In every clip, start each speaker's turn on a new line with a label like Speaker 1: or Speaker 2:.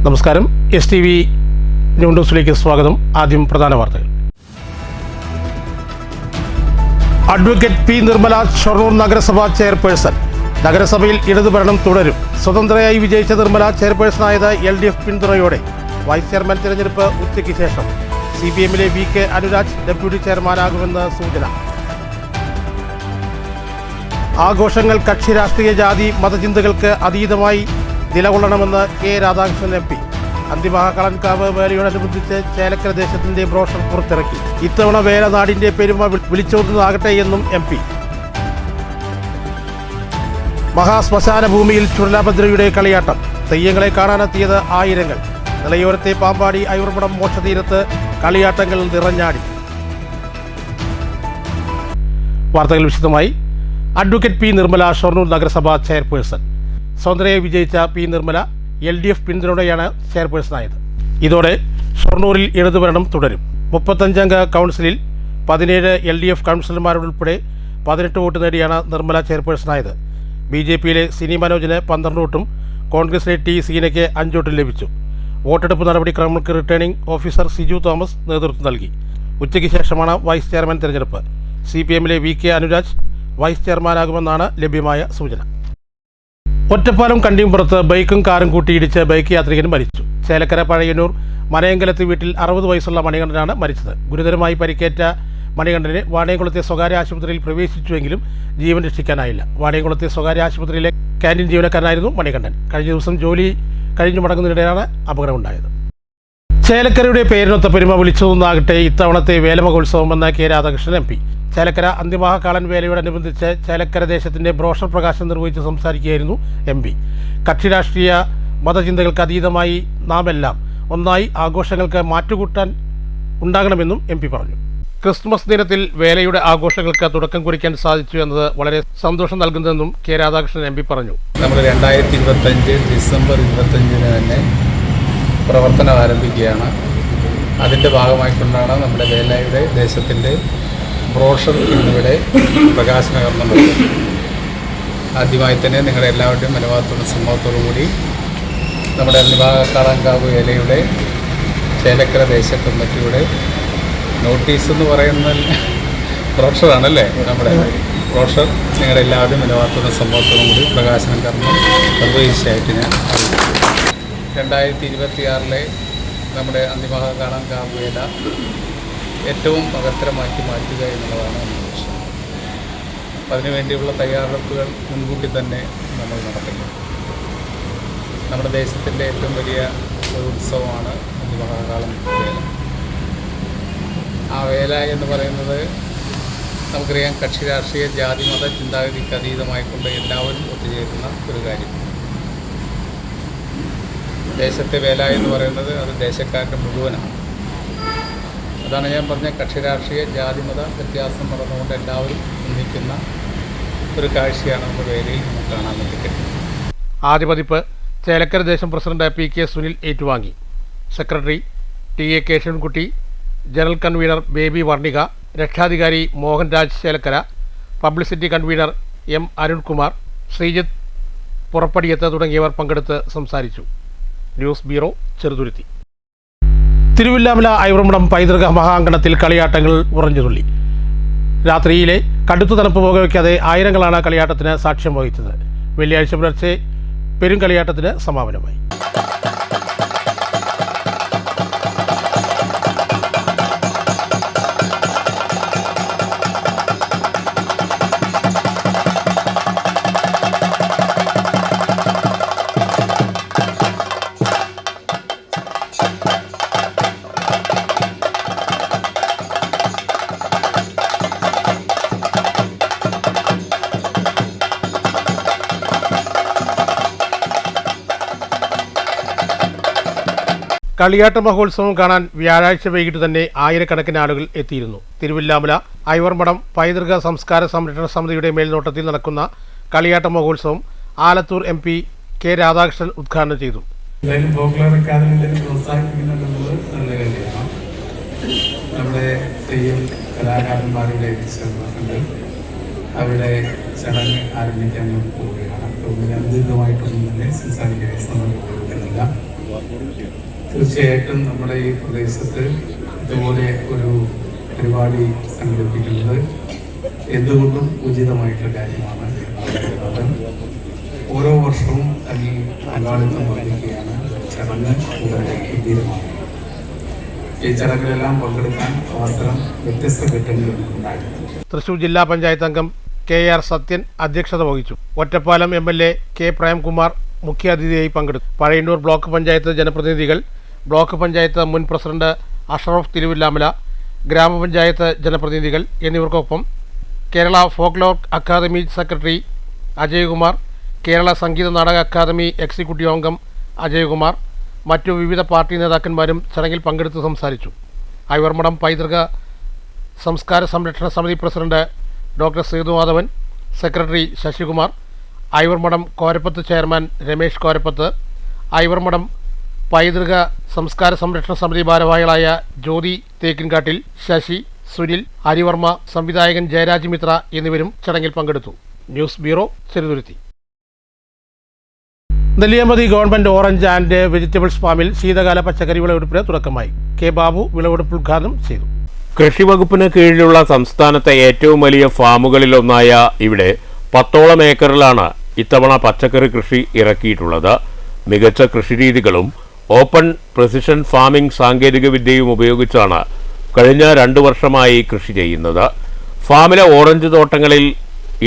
Speaker 1: നമസ്കാരം. STV ന്യൂസിലേക്ക് സ്വാഗതം. ആദ്യം പ്രധാന വാർത്തകൾ. അഡ്വക്കേറ്റ് പി നിർമ്മല ഷൊർണൂർ നഗരസഭാ ചെയർപേഴ്സൺ. നഗരസഭയിൽ ഇടതുഭരണം തുടരും. സ്വതന്ത്രയായി വിജയിച്ച നിർമ്മല ചെയർപേഴ്സണായത് LDF പിന്തുണയോടെ. വൈസ് ചെയർമാൻ തിരഞ്ഞെടുപ്പ് ഉച്ചയ്ക്ക് ശേഷം. CPM-ലെ VK അനുരാജ് ഡെപ്യൂട്ടി ചെയർമാനാകുമെന്ന് സൂചന. ആഘോഷങ്ങൾ കക്ഷി രാഷ്ട്രീയ ജാതി മതചിന്തകൾക്ക് അതീതമായി നിലകൊള്ളണമെന്ന് K രാധാകൃഷ്ണൻ MP. അന്തിമഹാകളൻകാവ് വേലയോടനുബന്ധിച്ച് ചേലക്കര ദേശത്തിന്റെ ബ്രോഷർ പുറത്തിറക്കി. ഇത്തവണ വേല നാടിന്റെ പെരുമ വിളിച്ചോതുന്നതാകട്ടെ എന്നും MP. മഹാശ്മശാന ഭൂമിയിൽ ചുഴലഭദ്രയുടെ കളിയാട്ടം. തെയ്യങ്ങളെ കാണാനെത്തിയത് ആയിരങ്ങൾ. നിലയോരത്തെ പാമ്പാടി അയൂർമഠം മോക്ഷതീരത്ത് കളിയാട്ടങ്ങൾ നിറഞ്ഞാടി. വാർത്തകൾ വിശദമായി. അഡ്വക്കേറ്റ് പി നിർമ്മല ഷൊർണൂർ നഗരസഭാ ചെയർപേഴ്സൺ. സ്വതന്ത്രയായി വിജയിച്ച പി നിർമ്മല LDF പിന്തുണയോടെയാണ് ചെയർപേഴ്സണായത്. ഇതോടെ ഷൊർണൂരിൽ ഇടതുഭരണം തുടരും. 35-അംഗ കൗൺസിലിൽ 17 LDF കൗൺസിലർമാരുൾപ്പെടെ 18 വോട്ട് നേടിയാണ് നിർമ്മല ചെയർപേഴ്സണായത്. BJP-യിലെ സിനി മനോജിന് 12 വോട്ടും കോൺഗ്രസിലെ T സീനയ്ക്ക് 5 വോട്ടും ലഭിച്ചു. വോട്ടെടുപ്പ് നടപടിക്രമങ്ങൾക്ക് റിട്ടേണിംഗ് ഓഫീസർ സിജു തോമസ് നേതൃത്വം നൽകി. ഉച്ചയ്ക്ക് ശേഷമാണ് വൈസ് ചെയർമാൻ തിരഞ്ഞെടുപ്പ്. CPM-ലെ VK അനുരാജ് വൈസ് ചെയർമാനാകുമെന്നാണ് ലഭ്യമായ സൂചന. ഒറ്റപ്പാലം കണ്ടിയമ്പുറത്ത് ബൈക്കും കാറും കൂട്ടിയിടിച്ച് ബൈക്ക് യാത്രികൻ മരിച്ചു. ചേലക്കര പഴയന്നൂർ മനയങ്കലത്ത് വീട്ടിൽ 60 വയസ്സുള്ള മണികണ്ഠനാണ് മരിച്ചത്. ഗുരുതരമായി പരിക്കേറ്റ മണികണ്ഠനെ വാണിയംകുളത്തെ സ്വകാര്യ ആശുപത്രിയിൽ പ്രവേശിച്ചുവെങ്കിലും ജീവൻ രക്ഷിക്കാനായില്ല. വാണിയംകുളത്തെ സ്വകാര്യ ആശുപത്രിയിലെ ക്യാൻറ്റീൻ ജീവനക്കാരനായിരുന്നു മണികണ്ഠൻ. കഴിഞ്ഞ ദിവസം ജോലി കഴിഞ്ഞു മടങ്ങുന്നതിനിടെയാണ് അപകടമുണ്ടായത്. ചേലക്കരയുടെ പേരിനൊത്ത പെരുമ വിളിച്ചതൊന്നാകട്ടെ ഇത്തവണത്തെ വേലമഹോത്സവമെന്ന് K രാധാകൃഷ്ണൻ MP. ചേലക്കര അന്തിമഹാകാളൻ വേലയോടനുബന്ധിച്ച് ചേലക്കര ദേശത്തിന്റെ ബ്രോഷർ പ്രകാശനം നിർവഹിച്ച് സംസാരിക്കുകയായിരുന്നു MP. കക്ഷി രാഷ്ട്രീയ മതചിന്തകൾക്ക് അതീതമായി നാമെല്ലാം ഒന്നായി ആഘോഷങ്ങൾക്ക് മാറ്റുകൂട്ടാൻ ഉണ്ടാകണമെന്നും MP പറഞ്ഞു. ക്രിസ്മസ് ദിനത്തിൽ വേലയുടെ ആഘോഷങ്ങൾക്ക് തുടക്കം കുറിക്കാൻ സാധിച്ചു എന്നത് വളരെ സന്തോഷം നൽകുന്നതെന്നും K രാധാകൃഷ്ണൻ MP പറഞ്ഞു.
Speaker 2: നമ്മൾ 2025 ഡിസംബർ 25 തന്നെ പ്രവർത്തനം ആരംഭിക്കുകയാണ്. അതിൻ്റെ ഭാഗമായിക്കൊണ്ടാണ് നമ്മുടെ വേലയുടെ ദേശത്തിൻ്റെ ബ്രോഷർ ഇന്നിവിടെ പ്രകാശനകരണം നടത്തുന്നത്. ആദ്യമായി തന്നെ നിങ്ങളുടെ എല്ലാവരുടെയും അനുവാദത്തോടും സമ്മതത്തോടു കൂടി നമ്മുടെ അന്തിമഹാകളൻകാവ് വേലയുടെ ചേലക്കര ദേശ കമ്മിറ്റിയുടെ നോട്ടീസ് എന്ന് പറയുന്ന ബ്രോഷറാണല്ലേ, നമ്മുടെ ബ്രോഷർ നിങ്ങളുടെ എല്ലാവരുടെയും അനുവാദത്തോടും സമ്മതത്തോടും കൂടി പ്രകാശനം കർമ്മം നിർവഹിച്ചതായിട്ട് ഞാൻ അറിയിച്ചു. 2026 നമ്മുടെ അന്തിമഹാകളൻകാവ് വേല ഏറ്റവും മഹത്തരമാക്കി മാറ്റുക എന്നുള്ളതാണ് നമ്മുടെ ലക്ഷ്യം. അതിനുവേണ്ടിയുള്ള തയ്യാറെടുപ്പുകൾ മുൻകൂട്ടി തന്നെ നമ്മൾ നടത്തുന്നു. നമ്മുടെ ദേശത്തിൻ്റെ ഏറ്റവും വലിയ ഒരു ഉത്സവമാണ് അന്തിമഹാകാളൻ വേല. ആ വേല എന്ന് പറയുന്നത് നമുക്കറിയാം, കക്ഷി രാഷ്ട്രീയ ജാതി മത ചിന്താഗതിക്ക് അതീതമായിക്കൊണ്ട് എല്ലാവരും ഒത്തുചേരുന്ന ഒരു കാര്യം. ദേശത്തെ വേല എന്ന് പറയുന്നത് അത് ദേശക്കാരുടെ മുഴുവനാണ്. അതാണ് ഞാൻ പറഞ്ഞ കക്ഷി രാഷ്ട്രീയ ജാതി മത വ്യത്യാസം നടന്നുകൊണ്ട് എല്ലാവരും ഒന്നിക്കുന്ന ഒരു കാഴ്ചയാണ് നമ്മുടെ വേലയിൽ നമുക്ക് കാണാൻ വേണ്ടി കഴിയുന്നത്.
Speaker 1: ആദ്യ പതിപ്പ് ചേലക്കര ദേശം പ്രസിഡന്റ് PK സുനിൽ ഏറ്റുവാങ്ങി. Secretary TA Keshavankutty, general convener Baby Varnika, രക്ഷാധികാരി Mohanraj Chelakkara, publicity convener M Arunkumar, Sreejith Purappadiyath തുടങ്ങിയവർ പങ്കെടുത്ത് സംസാരിച്ചു. News bureau, Cheruthuruthy. തിരുവില്ലാമല അയൂർമഠം പൈതൃക മഹാങ്കണത്തിൽ കളിയാട്ടങ്ങൾ ഉറഞ്ഞുതുള്ളി. രാത്രിയിലെ കടുത്ത തണുപ്പ് വകവയ്ക്കാതെ ആയിരങ്ങളാണ് കളിയാട്ടത്തിന് സാക്ഷ്യം വഹിച്ചത്. വെള്ളിയാഴ്ച പുലർച്ചെ പെരുങ്കളിയാട്ടത്തിന് സമാപനമായി. കളിയാട്ട മഹോത്സവം കാണാൻ വ്യാഴാഴ്ച വൈകിട്ട് തന്നെ ആയിരക്കണക്കിന് ആളുകൾ എത്തിയിരുന്നു. തിരുവില്ലാമല അയൂർമഠം പൈതൃക സംസ്കാര സംരക്ഷണ സമിതിയുടെ മേൽനോട്ടത്തിൽ നടക്കുന്ന കളിയാട്ട മഹോത്സവം ആലത്തൂർ MP K രാധാകൃഷ്ണൻ ഉദ്ഘാടനം ചെയ്തു.
Speaker 3: നമ്മുടെ തെയ്യം കലാകാരന്മാരുടെ അവരുടെ ചടങ്ങ് ആരംഭിക്കാൻ പോവുകയാണ്. ദീർഘമായിട്ടൊന്നും തന്നെ സംസാരിക്കാൻ സമയം കൊടുക്കുന്നില്ല. തീർച്ചയായിട്ടും നമ്മുടെ ഈ പ്രദേശത്ത് ഇതുപോലെ ഒരു പരിപാടി സംഘടിപ്പിക്കുന്നത് എന്തുകൊണ്ടും ഉചിതമായിട്ടുള്ള കാര്യമാണ്. ഓരോ വർഷവും അതിൽ പങ്കാളിത്തം വഹിക്കുകയാണ് ചടങ്ങ് വളരെ ഗംഭീരമാണ്. ഈ ചടങ്ങിലെല്ലാം പങ്കെടുക്കാൻ അവസരം വ്യത്യസ്ത ഘട്ടങ്ങളിൽ ഉണ്ടായിരുന്നു.
Speaker 1: തൃശൂർ ജില്ലാ പഞ്ചായത്ത് അംഗം KR സത്യൻ അധ്യക്ഷത വഹിച്ചു. ഒറ്റപ്പാലം MLA K പ്രേംകുമാർ മുഖ്യാതിഥിയായി പങ്കെടുത്തു. പഴയന്നൂർ ബ്ലോക്ക് പഞ്ചായത്ത് ജനപ്രതിനിധികൾ, ബ്ലോക്ക് പഞ്ചായത്ത് മുൻ പ്രസിഡന്റ് അഷറഫ് തിരുവില്ലാമല, ഗ്രാമപഞ്ചായത്ത് ജനപ്രതിനിധികൾ എന്നിവർക്കൊപ്പം Kerala folklore academy secretary Ajaykumar, Kerala Sangeetha Nataka academy executive അംഗം അജയ്കുമാർ, മറ്റു വിവിധ പാർട്ടി നേതാക്കന്മാരും ചടങ്ങിൽ പങ്കെടുത്ത് സംസാരിച്ചു. ഐവർമഠം പൈതൃക സംസ്കാര സംരക്ഷണ സമിതി president doctor Sethumadhavan, secretary Sasikumar, Ivor Madom Korappath chairman Ramesh Korappath, Ivor Madom പൈതൃക സംസ്കാര സംരക്ഷണ സമിതി ഭാരവാഹികളായ ജ്യോതി തേക്കിൻകാട്ടിൽ, ശശി, സുനിൽ, ഹരിവർമ്മ, സംവിധായകൻ ജയരാജ് മിത്ര എന്നിവരും ചടങ്ങിൽ പങ്കെടുത്തു. News bureau, Cheruthuruthy. Nelliampathy government orange and vegetables ഫാമിൽ ശീതകാല പച്ചക്കറി വിളവെടുപ്പിന് തുടക്കമായി. K ബാബു വിളവെടുപ്പ് ഉദ്ഘാടനം ചെയ്തു.
Speaker 4: കൃഷി വകുപ്പിന് കീഴിലുള്ള സംസ്ഥാനത്തെ ഏറ്റവും വലിയ ഫാമുകളിലൊന്നായ ഇവിടെ 10ഓളം ഏക്കറിലാണ് ഇത്തവണ പച്ചക്കറി കൃഷി ഇറക്കിയിട്ടുള്ളത്. മികച്ച കൃഷിരീതികളും ഓപ്പൺ പ്രിസിഷൻ ഫാമിംഗ് സാങ്കേതികവിദ്യയും ഉപയോഗിച്ചാണ് കഴിഞ്ഞ 2 വർഷമായി കൃഷി ചെയ്യുന്നത്. ഫാമിലെ ഓറഞ്ച് തോട്ടങ്ങളിൽ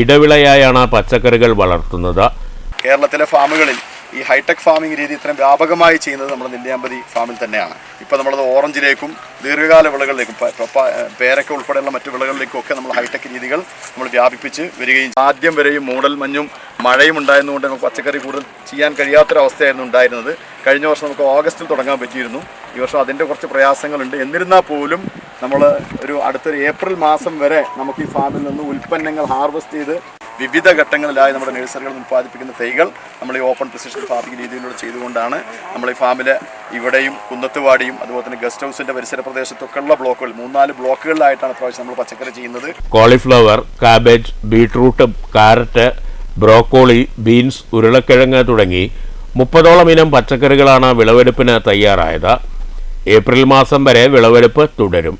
Speaker 4: ഇടവിളയായാണ് പച്ചക്കറികൾ വളർത്തുന്നത്.
Speaker 5: കേരളത്തിലെ ഫാമുകളിൽ ഈ ഹൈടെക് ഫാമിംഗ് രീതി ഇത്രയും വ്യാപകമായി ചെയ്യുന്നത് നമ്മുടെ നെല്ലിയാമ്പതി ഫാമിൽ തന്നെയാണ്. ഇപ്പോൾ നമ്മളത് ഓറഞ്ചിലേക്കും ദീർഘകാല വിളകളിലേക്കും പേരക്ക ഉൾപ്പെടെയുള്ള മറ്റു വിളകളിലേക്കും ഒക്കെ നമ്മൾ ഹൈടെക് രീതികൾ നമ്മൾ വ്യാപിപ്പിച്ച് വരികയും ആദ്യം വരെയും മൂടൽ മഞ്ഞും മഴയും ഉണ്ടായിരുന്നുകൊണ്ട് നമുക്ക് പച്ചക്കറി കൂടുതൽ ചെയ്യാൻ കഴിയാത്തൊരവസ്ഥയായിരുന്നു ഉണ്ടായിരുന്നത്. കഴിഞ്ഞ വർഷം നമുക്ക് ഓഗസ്റ്റിൽ തുടങ്ങാൻ പറ്റിയിരുന്നു. ഈ വർഷം അതിൻ്റെ കുറച്ച് പ്രയാസങ്ങളുണ്ട്. എന്നിരുന്നാൽ പോലും നമ്മൾ അടുത്തൊരു ഏപ്രിൽ മാസം വരെ നമുക്ക് ഈ ഫാമിൽ നിന്ന് ഉൽപ്പന്നങ്ങൾ ഹാർവെസ്റ്റ് ചെയ്ത് വിവിധ ഘട്ടങ്ങളിലായി നമ്മുടെ നഴ്സറികളിൽ ഉൽപ്പാദിപ്പിക്കുന്ന തൈകൾ നമ്മൾ ഈ ഓപ്പൺ പ്രിസിഷൻ ഫാമിംഗ് രീതിയിലൂടെ ചെയ്തുകൊണ്ടാണ് നമ്മൾ ഈ ഫാമിൽ ഇവിടെയും കുന്നത്തുവാടിയും അതുപോലെ തന്നെ ഗസ്റ്റ് ഹൗസിന്റെ പരിസര പ്രദേശത്തൊക്കെയുള്ള ബ്ലോക്കുകൾ 3-4 ബ്ലോക്കുകളിലായിട്ടാണ് പ്രാവശ്യം നമ്മൾ പച്ചക്കറി ചെയ്യുന്നത്.
Speaker 4: Cauliflower, cabbage, beetroot, carrot, broccoli, beans, ഉരുളക്കിഴങ്ങ് തുടങ്ങി 30ഓളം ഇനം പച്ചക്കറികളാണ് വിളവെടുപ്പിന് തയ്യാറായത്. ഏപ്രിൽ മാസം വരെ വിളവെടുപ്പ് തുടരും.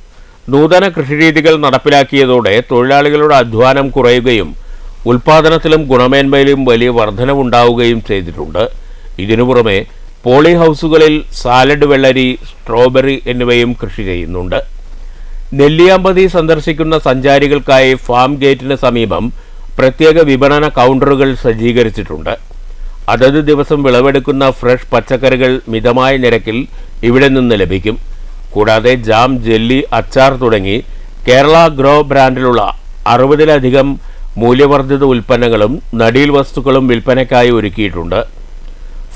Speaker 4: നൂതന കൃഷിരീതികൾ നടപ്പിലാക്കിയതോടെ തൊഴിലാളികളുടെ അധ്വാനം കുറയുകയും ഉൽപാദനത്തിലും ഗുണമേന്മയിലും വലിയ വർധനവുണ്ടാവുകയും ചെയ്തിട്ടുണ്ട്. ഇതിനു പുറമെ പോളി ഹൗസുകളിൽ സാലഡ് വെള്ളരി, സ്ട്രോബെറി എന്നിവയും കൃഷി ചെയ്യുന്നുണ്ട്. നെല്ലിയാമ്പതി സന്ദർശിക്കുന്ന സഞ്ചാരികൾക്കായി ഫാം ഗേറ്റിന് സമീപം പ്രത്യേക വിപണന കൗണ്ടറുകൾ സജ്ജീകരിച്ചിട്ടുണ്ട്. അതത് ദിവസം വിളവെടുക്കുന്ന ഫ്രഷ് പച്ചക്കറികൾ മിതമായ നിരക്കിൽ ഇവിടെ നിന്ന് ലഭിക്കും. കൂടാതെ ജാം, ജെല്ലി, അച്ചാർ തുടങ്ങി കേരള ഗ്രോ ബ്രാൻഡിലുള്ള 60ലധികം മൂല്യവർദ്ധിത ഉൽപ്പന്നങ്ങളും നടീൽ വസ്തുക്കളും വിൽപ്പനയ്ക്കായി ഒരുക്കിയിട്ടുണ്ട്.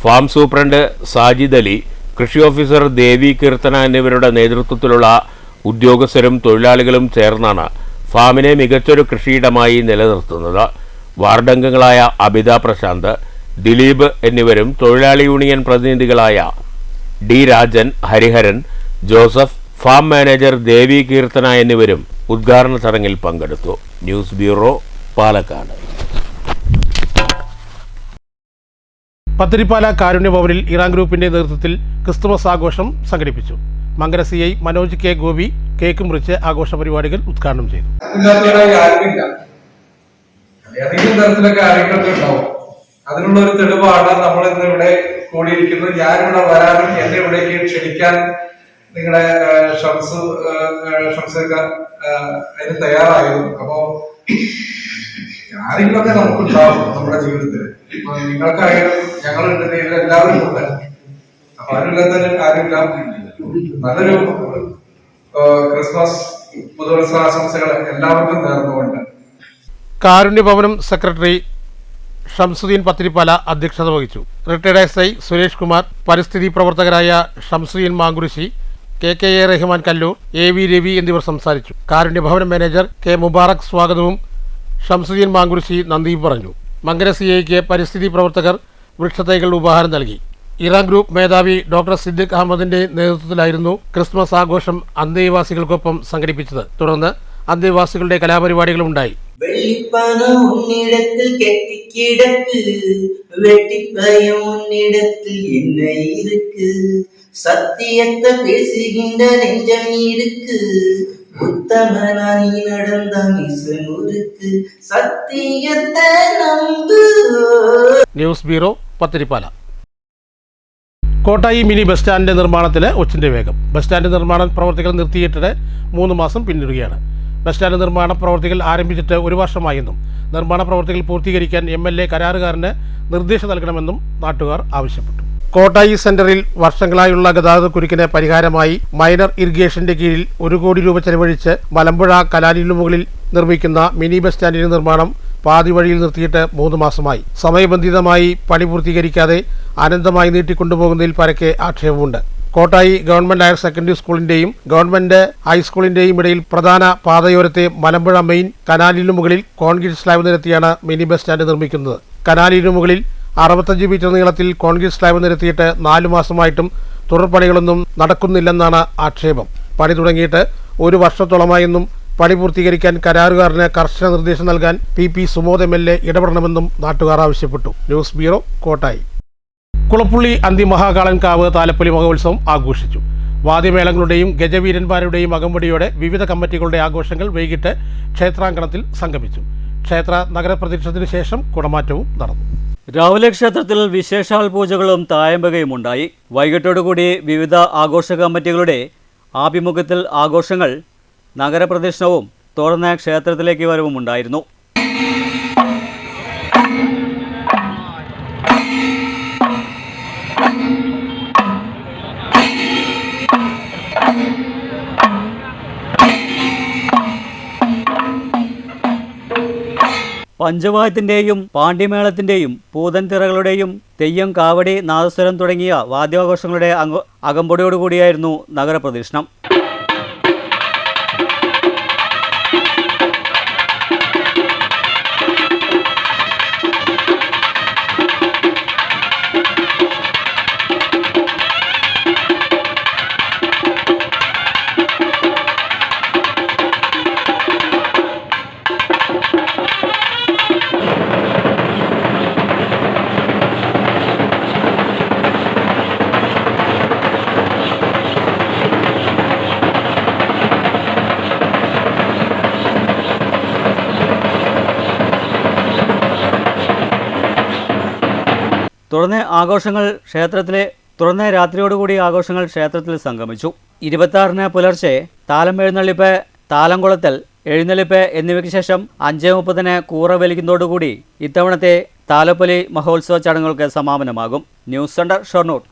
Speaker 4: ഫാം സൂപ്രണ്ട് സാജിദ് അലി, കൃഷി ഓഫീസർ ദേവി കീർത്തന എന്നിവരുടെ നേതൃത്വത്തിലുള്ള ഉദ്യോഗസ്ഥരും തൊഴിലാളികളും ചേർന്നാണ് ഫാമിനെ മികച്ചൊരു കൃഷിയിടമായി നിലനിർത്തുന്നത്. വാർഡംഗങ്ങളായ അബിത പ്രശാന്ത്, ദിലീപ് എന്നിവരും തൊഴിലാളി യൂണിയൻ പ്രതിനിധികളായ D Rajan, Hariharan, Joseph, farm manager Devi Keerthana എന്നിവരും ഉദ്ഘാടന ചടങ്ങിൽ പങ്കെടുത്തു. News bureau, Palakkad.
Speaker 1: പത്തിരിപ്പാല കാരുണ്യ ഭവനിൽ ഇറാൻ ഗ്രൂപ്പിന്റെ നേതൃത്വത്തിൽ ക്രിസ്തുമസ് ആഘോഷം സംഘടിപ്പിച്ചു. Mankara CI Manoj K Gopi cake മുറിച്ച് ആഘോഷ പരിപാടികൾ ഉദ്ഘാടനം ചെയ്തു.
Speaker 6: ഏതെങ്കിലും തരത്തിലൊക്കെ കാര്യങ്ങളൊക്കെ ഉണ്ടാവും. അതിനുള്ള ഒരു തെളിവാണ് നമ്മൾ ഇന്ന് ഇവിടെ കൂടിയിരിക്കുന്നത്. ഞാനിവിടെ വരാനും എന്നെ ഇവിടേക്ക് ക്ഷണിക്കാൻ നിങ്ങളുടെ ഷംസൊക്കെ അതിന് തയ്യാറായിരുന്നു. അപ്പോ ആരെങ്കിലുമൊക്കെ നമുക്കുണ്ടാവും നമ്മുടെ ജീവിതത്തിൽ. ഇപ്പൊ നിങ്ങൾക്കറിയാം, ഞങ്ങളുണ്ട്, എല്ലാവരും ഉണ്ട്. അപ്പൊ അതിനുള്ള കാര്യമില്ല. നല്ലൊരു ക്രിസ്മസ് പുതുവത്സരാശംസകൾ എല്ലാവർക്കും നേർന്നുകൊണ്ട്
Speaker 1: കാരുണ്യ ഭവനം സെക്രട്ടറി ഷംസുദ്ദീൻ പത്തിരിപ്പാല അധ്യക്ഷത വഹിച്ചു. റിട്ടയർഡ് SI സുരേഷ് കുമാർ, പരിസ്ഥിതി പ്രവർത്തകരായ ഷംസുദ്ദീൻ മാങ്കുരിശി, KKA റഹ്മാൻ കല്ലൂർ, AV രവി എന്നിവർ സംസാരിച്ചു. കാരുണ്യ ഭവനം മാനേജർ K മുബാറക് സ്വാഗതവും ഷംസുദ്ദീൻ മാങ്കുരിശി നന്ദിയും പറഞ്ഞു. മങ്കര CIക്ക് പരിസ്ഥിതി പ്രവർത്തകർ വൃക്ഷത്തൈകൾ ഉപഹാരം നൽകി. ഇറാൻ ഗ്രൂപ്പ് മേധാവി ഡോക്ടർ സിദ്ദിഖ് അഹമ്മദിന്റെ നേതൃത്വത്തിലായിരുന്നു ക്രിസ്മസ് ആഘോഷം അന്തേവാസികൾക്കൊപ്പം സംഘടിപ്പിച്ചത്. തുടർന്ന് അന്തേവാസികളുടെ കലാപരിപാടികളും ഉണ്ടായി.
Speaker 7: வெள்ளிப்பணம் உன்னிடத்தில் கெட்டி கிடக்கு, வெட்டிப்பயம் உன்னிடத்தில் என்ன இருக்கு, சத்தியத்தை பேசுகின்ற நெஞ்சம் இருக்கு, உத்தமனா நீ நடந்த மிசுமுருக்கு, സത്യത്തെ നമ്പു.
Speaker 1: News bureau Pathirippala. Kottayi mini bus സ്റ്റാൻഡിൻ്റെ നിർമ്മാണത്തിന് ഒച്ചിൻ്റെ വേഗം. ബസ് സ്റ്റാൻഡ് നിർമ്മാണ പ്രവർത്തികൾ നിർത്തിയിട്ടിട്ട് 3 മാസം പിന്നിടുകയാണ്. ബസ് സ്റ്റാൻഡ് നിർമ്മാണ പ്രവർത്തികൾ ആരംഭിച്ചിട്ട് 1 വർഷമായെന്നും നിർമ്മാണ പ്രവർത്തികൾ പൂർത്തീകരിക്കാൻ MLA കരാറുകാരന് നിർദ്ദേശം നൽകണമെന്നും നാട്ടുകാർ ആവശ്യപ്പെട്ടു. കോട്ടായി സെന്ററിൽ വർഷങ്ങളായുള്ള ഗതാഗത കുരുക്കിന് പരിഹാരമായി മൈനർ ഇറിഗേഷന്റെ കീഴിൽ 1 കോടി രൂപ ചെലവഴിച്ച് മലമ്പുഴ കലാലിനു മുകളിൽ നിർമ്മിക്കുന്ന മിനി ബസ് സ്റ്റാൻഡിന്റെ നിർമ്മാണം പാതി വഴിയിൽ നിർത്തിയിട്ട് 3 മാസമായി. സമയബന്ധിതമായി പണി പൂർത്തീകരിക്കാതെ അനന്തമായി നീട്ടിക്കൊണ്ടുപോകുന്നതിൽ പരക്കെ ആക്ഷേപമുണ്ട്. കോട്ടായി ഗവൺമെന്റ് ഹയർ സെക്കൻഡറി സ്കൂളിന്റെയും ഗവൺമെന്റ് ഹൈസ്കൂളിന്റെയും ഇടയിൽ പ്രധാന പാതയോരത്തെ മലമ്പുഴ മെയിൻ കനാലിനു മുകളിൽ കോൺക്രീറ്റ് സ്ലാബ് നിരത്തിയാണ് മിനി ബസ് സ്റ്റാൻഡ് നിർമ്മിക്കുന്നത്. കനാലിനു മുകളിൽ 65 മീറ്റർ നീളത്തിൽ കോൺക്രീറ്റ് സ്ലാബ് നിരത്തിയിട്ട് 4 മാസമായിട്ടും തുടർപണികളൊന്നും നടക്കുന്നില്ലെന്നാണ് ആക്ഷേപം. പണി തുടങ്ങിയിട്ട് 1 വർഷത്തോളമായെന്നും പണി പൂർത്തീകരിക്കാൻ കരാറുകാരന് കർശന നിർദ്ദേശം നൽകാൻ PP സുമോദ് MLA ഇടപെടണമെന്നും നാട്ടുകാർ ആവശ്യപ്പെട്ടു. News bureau, Kottayi. കുളപ്പുള്ളി അന്തിമഹാകാളൻകാവ് താലപ്പൊലി മഹോത്സവം ആഘോഷിച്ചു. വാദ്യമേളങ്ങളുടെയും ഗജവീരന്മാരുടെയും അകമ്പടിയോടെ വിവിധ കമ്മിറ്റികളുടെ ആഘോഷങ്ങൾ വൈകിട്ട് ക്ഷേത്രാങ്കണത്തിൽ സംഗമിച്ചു. ക്ഷേത്ര നഗരപ്രദക്ഷിണത്തിനു ശേഷം കുടമാറ്റവും നടന്നു.
Speaker 8: രാവിലെ ക്ഷേത്രത്തിൽ വിശേഷാൽ പൂജകളും തായമ്പകയും ഉണ്ടായി. വൈകിട്ടോടുകൂടി വിവിധ ആഘോഷ കമ്മിറ്റികളുടെ ആഭിമുഖ്യത്തിൽ ആഘോഷങ്ങൾ നഗരപ്രദക്ഷിണവും തുടർന്ന് ക്ഷേത്രത്തിലേക്ക് വരവും ഉണ്ടായിരുന്നു. പഞ്ചവാദ്യത്തിൻ്റെയും പാണ്ഡ്യമേളത്തിൻ്റെയും പൂതൻതിറകളുടെയും തെയ്യം, കാവടി, നാദസ്വരം തുടങ്ങിയ വാദ്യാഘോഷങ്ങളുടെ അകമ്പടിയോടുകൂടിയായിരുന്നു നഗരപ്രദക്ഷിണം. തുടർന്ന് രാത്രിയോടുകൂടി ആഘോഷങ്ങൾ ക്ഷേത്രത്തിൽ സംഗമിച്ചു. 26-ന് പുലർച്ചെ താലം എഴുന്നള്ളിപ്പ്, താലംകുളത്തൽ എഴുന്നള്ളിപ്പ് എന്നിവയ്ക്ക് ശേഷം 5:30-ന് കൂറ വലിക്കുന്നതോടുകൂടി ഇത്തവണത്തെ താലപ്പൊലി മഹോത്സവ ചടങ്ങുകൾക്ക് സമാപനമാകും. News centre, Shoranur.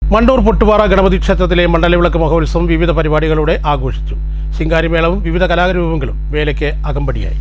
Speaker 1: മണ്ടൂർ പൊട്ടുപാറ ഗണപതി ക്ഷേത്രത്തിലെ മണ്ഡലവിളക്ക് മഹോത്സവം വിവിധ പരിപാടികളോടെ ആഘോഷിച്ചു. ശിങ്കാരിമേളവും വിവിധ കലാരൂപങ്ങളും വേലയ്ക്ക് അകമ്പടിയായി.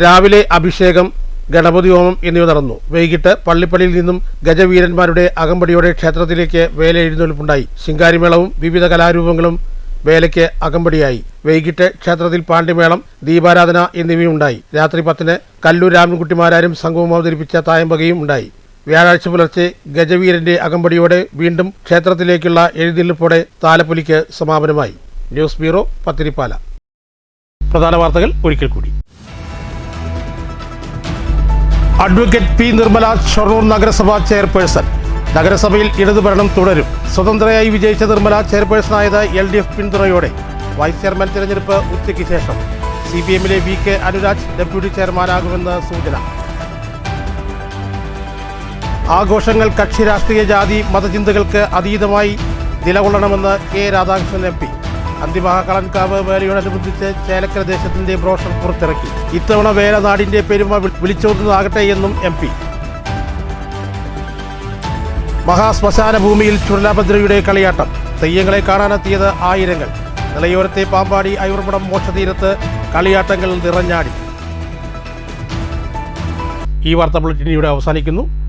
Speaker 1: രാവിലെ അഭിഷേകം, ഗണപതി ഹോമം എന്നിവ നടന്നു. വൈകിട്ട് പള്ളിപ്പടിയിൽ നിന്നും ഗജവീരന്മാരുടെ അകമ്പടിയോടെ ക്ഷേത്രത്തിലേക്ക് വേല എഴുന്നള്ളിപ്പുണ്ടായി. ശിങ്കാരിമേളവും വിവിധ കലാരൂപങ്ങളും വേലയ്ക്ക് അകമ്പടിയായി. വൈകിട്ട് ക്ഷേത്രത്തിൽ പാണ്ഡ്യമേളം, ദീപാരാധന എന്നിവയുണ്ടായി. രാത്രി 10-ന് കല്ലൂർ രാമൻകുട്ടിമാരാരും സംഘവും അവതരിപ്പിച്ച തായമ്പകയും ഉണ്ടായി. വ്യാഴാഴ്ച പുലർച്ചെ ഗജവീരന്റെ അകമ്പടിയോടെ വീണ്ടും ക്ഷേത്രത്തിലേക്കുള്ള എഴുന്നള്ളിപ്പോടെ താലപ്പൊലിക്ക് സമാപനമായി. News bureau, Pathirippala. പ്രധാന വാർത്തകൾ ഒരിക്കൽ കൂടി. Advocate P. നിർമ്മല ഷൊർണൂർ നഗരസഭാ ചെയർപേഴ്സൺ. നഗരസഭയിൽ ഇടതുഭരണം തുടരും. സ്വതന്ത്രയായി വിജയിച്ച നിർമ്മല ചെയർപേഴ്സണായത് LDF പിന്തുണയോടെ. വൈസ് ചെയർമാൻ തിരഞ്ഞെടുപ്പ് ഉച്ചയ്ക്ക് ശേഷം. CPM-ലെ VK അനുരാജ് ഡെപ്യൂട്ടി ചെയർമാനാകുമെന്ന് സൂചന. ആഘോഷങ്ങൾ കക്ഷി രാഷ്ട്രീയ ജാതി മതചിന്തകൾക്ക് അതീതമായി നിലകൊള്ളണമെന്ന് K. രാധാകൃഷ്ണൻ MP. അന്തിമഹാകാളൻകാവ് വേലയോടനുബന്ധിച്ച് ചേലക്കര ദേശത്തിന്റെ ബ്രോഷർ പുറത്തിറക്കി. ഇത്തവണ വേല നാടിന്റെ പെരുമ വിളിച്ചോതുന്നതാകട്ടെ എന്നും MP. മഹാശ്മശാന ഭൂമിയിൽ ചുഴലാഭദ്രയുടെ കളിയാട്ടം. തെയ്യങ്ങളെ കാണാനെത്തിയത് ആയിരങ്ങൾ. നിലയോരത്തെ പാമ്പാടി അയൂർമഠം മോക്ഷതീരത്ത് കളിയാട്ടങ്ങൾ നിറഞ്ഞാടി. ഈ വാർത്താ ബുള്ളറ്റിൻ ഇവിടെ അവസാനിക്കുന്നു.